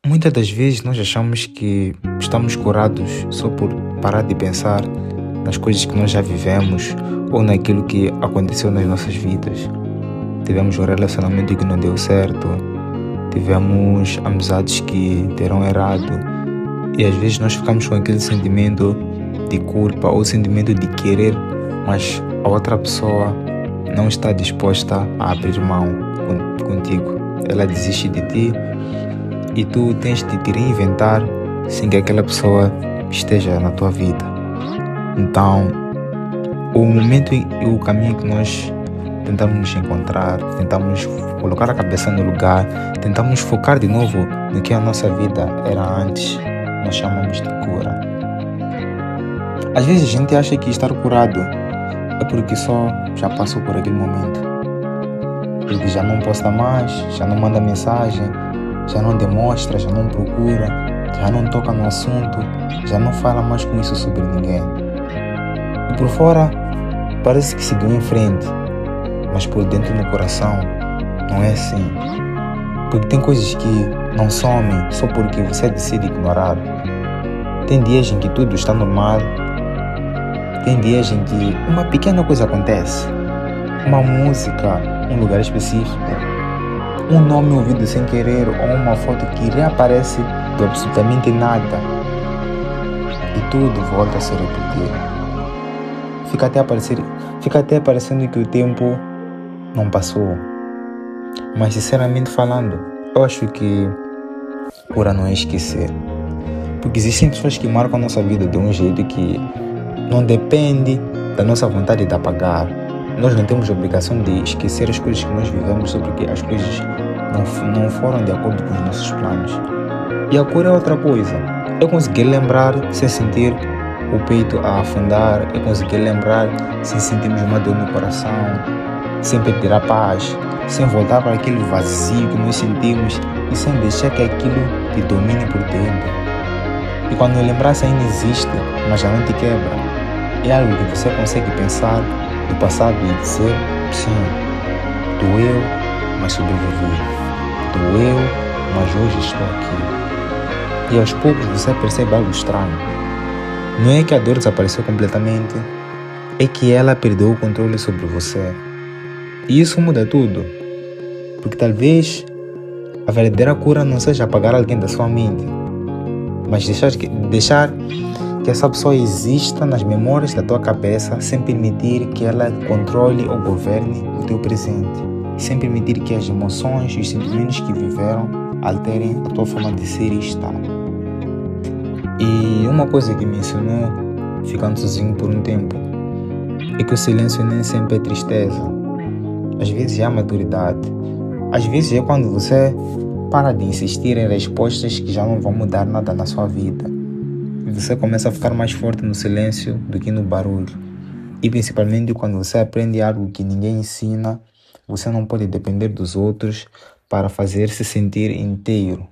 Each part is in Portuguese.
Muitas das vezes nós achamos que estamos curados só por parar de pensar nas coisas que nós já vivemos ou naquilo que aconteceu nas nossas vidas. Tivemos um relacionamento que não deu certo, tivemos amizades que deram errado e às vezes nós ficamos com aquele sentimento de culpa ou sentimento de querer, mas a outra pessoa não está disposta a abrir mão contigo. Ela desiste de ti e tu tens de te reinventar sem que aquela pessoa esteja na tua vida. Então, o momento e o caminho que nós tentamos nos encontrar, tentamos colocar a cabeça no lugar, tentamos focar de novo no que a nossa vida era antes, nós chamamos de cura. Às vezes a gente acha que estar curado é porque só já passou por aquele momento, porque já não posta mais, já não manda mensagem, já não demonstra, já não procura, já não toca no assunto, já não fala mais com isso sobre ninguém. E por fora parece que seguiu em frente, mas por dentro no coração não é assim. Porque tem coisas que não somem só porque você decide ignorar. Tem dias em que tudo está normal, tem dias em que uma pequena coisa acontece, uma música, um lugar específico, um nome ouvido sem querer ou uma foto que reaparece do absolutamente nada e tudo volta a se repetir. Fica até parecendo que o tempo não passou. Mas sinceramente falando, eu acho que cura não é esquecer. Porque existem pessoas que marcam a nossa vida de um jeito que não depende da nossa vontade de apagar. Nós não temos a obrigação de esquecer as coisas que nós vivemos só porque as coisas não foram de acordo com os nossos planos. E a cura é outra coisa. Eu conseguir lembrar sem sentir o peito a afundar, eu conseguir lembrar sem sentirmos uma dor no coração, sem perder a paz, sem voltar para aquele vazio que nós sentimos e sem deixar que aquilo te domine por dentro. E quando a lembrança ainda existe, mas já não te quebra, é algo que você consegue pensar do passado e dizer, sim, doeu, mas sobrevivi. Doeu, mas hoje estou aqui. E aos poucos você percebe algo estranho. Não é que a dor desapareceu completamente, é que ela perdeu o controle sobre você. E isso muda tudo. Porque talvez a verdadeira cura não seja apagar alguém da sua mente, mas deixar que essa pessoa exista nas memórias da tua cabeça sem permitir que ela controle ou governe o teu presente, sem permitir que as emoções e os sentimentos que viveram alterem a tua forma de ser e estar. E uma coisa que me ensinou, ficando sozinho por um tempo, é que o silêncio nem sempre é tristeza. Às vezes é a maturidade. Às vezes é quando você para de insistir em respostas que já não vão mudar nada na sua vida. E você começa a ficar mais forte no silêncio do que no barulho. E principalmente quando você aprende algo que ninguém ensina, você não pode depender dos outros para fazer se sentir inteiro.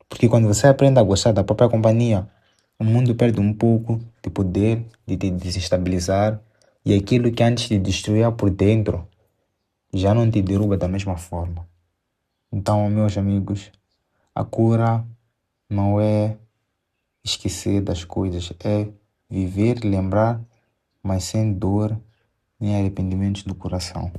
Porque quando você aprende a gostar da própria companhia, o mundo perde um pouco de poder de te desestabilizar e aquilo que antes te destruía por dentro já não te derruba da mesma forma. Então, meus amigos, a cura não é esquecer das coisas, é viver, lembrar, mas sem dor nem arrependimentos do coração.